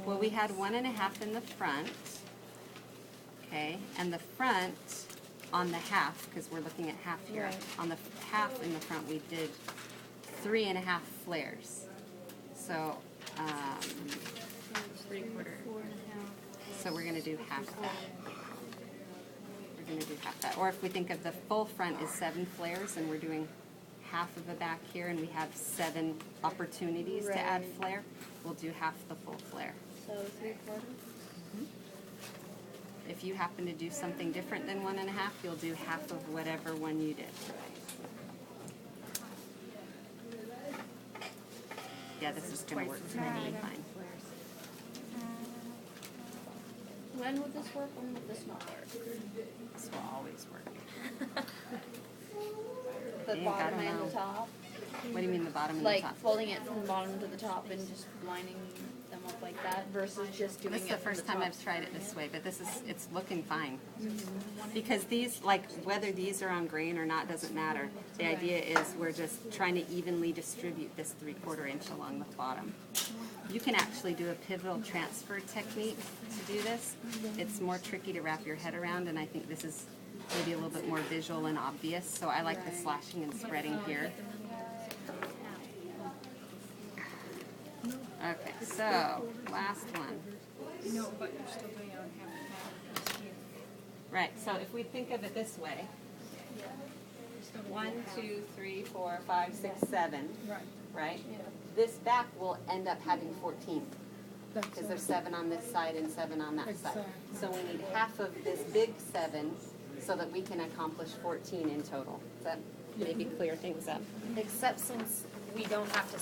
Well, we had 1.5 in the front. Okay, and the front on the half, because we're looking at half here. Right. On the half in the front, we did 3.5 flares. So, 3/4. so we're going to do half that. We're going to do half that. Or if we think of the full front is 7 flares, and we're doing half of the back here, and we have 7 opportunities to add flare, we'll do half the full flare. So 3/4. If you happen to do something different than 1.5, you'll do half of whatever one you did. Yeah, this is going to work for me fine. When would this work? When would this not work? This will always work. The Yeah, bottom I don't and know. the top? What do you mean the bottom and Like the top? folding it from the bottom to the top and just lining them up like that versus just doing This it is the from first the time top. I've tried it this way, but it's looking fine. Because these, like, whether these are on grain or not doesn't matter. The idea is we're just trying to evenly distribute this 3/4 inch along the bottom. You can actually do a pivotal transfer technique to do this. It's more tricky to wrap your head around, and I think this is maybe a little bit more visual and obvious, so I like the slashing and spreading here. Okay, so last one. No, but you're still doing it on half here. Right, so if we think of it this way, 1, 2, 3, 4, 5, 6, 7, Right. right? This back will end up having 14 because there's 7 on this side and 7 on that side. Exactly. So we need half of this big 7 so that we can accomplish 14 in total. Does that maybe clear things up? Except since we don't have to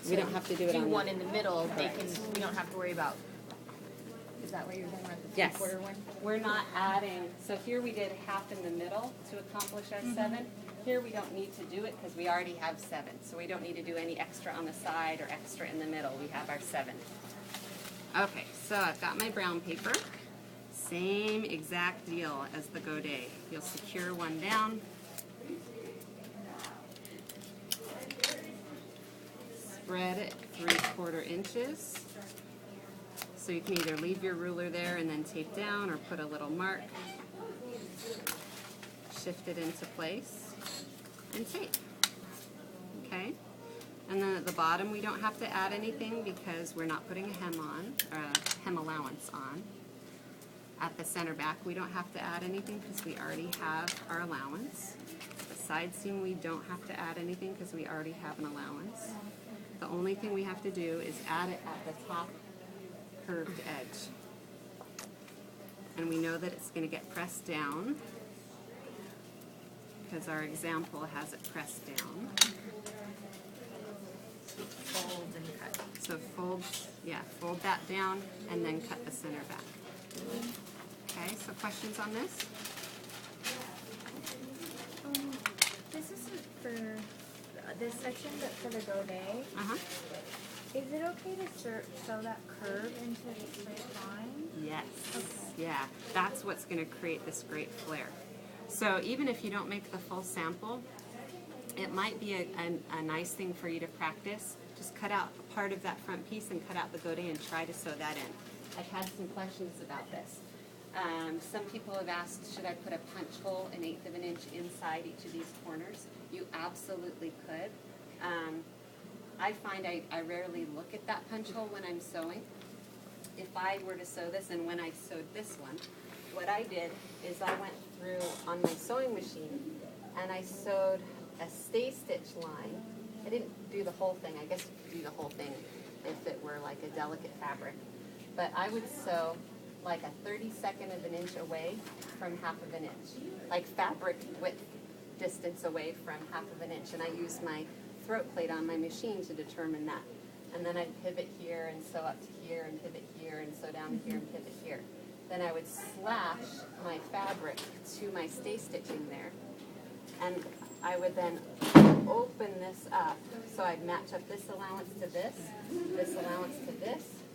We don't have to do it on one the- in the middle, they can, we don't have to worry about. Is that what you're talking about, the Yes. 3/4 one? We're not adding, so here we did half in the middle to accomplish our 7. Here we don't need to do it because we already have 7. So we don't need to do any extra on the side or extra in the middle. We have our 7. Okay, so I've got my brown paper. Same exact deal as the godet. You'll secure one down. Spread it 3/4 inches. So you can either leave your ruler there and then tape down or put a little mark. Shift it into place and tape. Okay? And then at the bottom we don't have to add anything because we're not putting a hem on, or a hem allowance on. At the center back we don't have to add anything because we already have our allowance. The side seam we don't have to add anything because we already have an allowance. The only thing we have to do is add it at the top curved edge. And we know that it's going to get pressed down because our example has it pressed down. Fold and cut. So fold that down and then cut the center back. Okay, so questions on this? This isn't for this section, but for the godet. Uh-huh. Is it okay to sew that curve into the straight line? Yes. Okay. Yeah, that's what's going to create this great flare. So even if you don't make the full sample, it might be a nice thing for you to practice. Just cut out part of that front piece and cut out the godet and try to sew that in. I've had some questions about this. Some people have asked, should I put a punch hole 1/8 of an inch inside each of these corners? You absolutely could. I find I rarely look at that punch hole when I'm sewing. If I were to sew this, and when I sewed this one, what I did is I went through on my sewing machine and I sewed a stay stitch line. I didn't do the whole thing. I guess you could do the whole thing if it were like a delicate fabric. But I would sew like a 32nd of an inch away from 1/2 of an inch, like fabric width distance away from 1/2 of an inch. And I used my throat plate on my machine to determine that. And then I'd pivot here and sew up to here and pivot here and sew down here and pivot here. Then I would slash my fabric to my stay stitching there. And I would then open this up, so I'd match up this allowance to this allowance to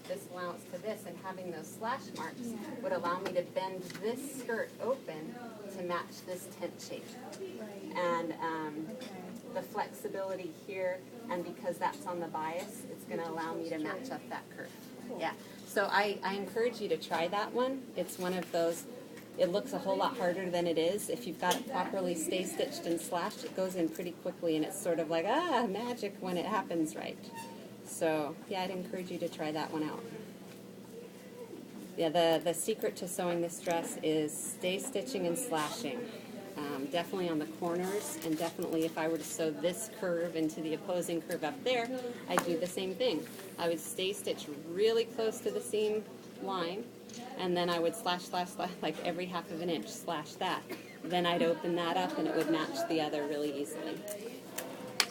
this allowance to this, and having those slash marks would allow me to bend this skirt open to match this tent shape. And the flexibility here, and because that's on the bias, it's going to allow me to match up that curve. Yeah. So I encourage you to try that one. It's one of those, it looks a whole lot harder than it is. If you've got it properly stay stitched and slashed, it goes in pretty quickly, and it's sort of like, magic when it happens right. So yeah, I'd encourage you to try that one out. Yeah, the secret to sewing this dress is stay stitching and slashing. Definitely on the corners, and definitely if I were to sew this curve into the opposing curve up there, I'd do the same thing. I would stay stitch really close to the seam line, and then I would slash, slash, slash, like every half of an inch, slash that. Then I'd open that up and it would match the other really easily.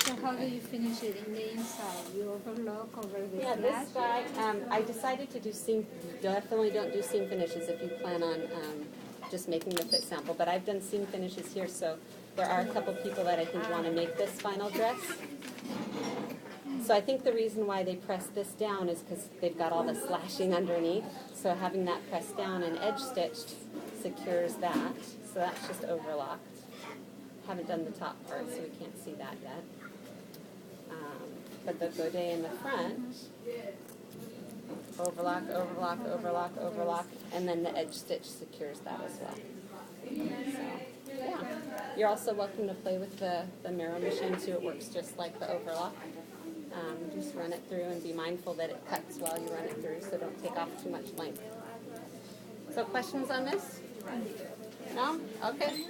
So how do you finish it in the inside? You overlock over the Yeah, slash? this guy, I decided to do seam, definitely don't do seam finishes if you plan on just making the fit sample, but I've done seam finishes here, so there are a couple people that I think want to make this final dress. So I think the reason why they press this down is because they've got all the slashing underneath, so having that pressed down and edge stitched secures that, so that's just overlocked. Haven't done the top part, so we can't see that yet. But the godet in the front, overlock, overlock, overlock, overlock, and then the edge stitch secures that as well. So, yeah. You're also welcome to play with the mirror machine too. It works just like the overlock. Just run it through and be mindful that it cuts while you run it through, so don't take off too much length. So questions on this? No? Okay.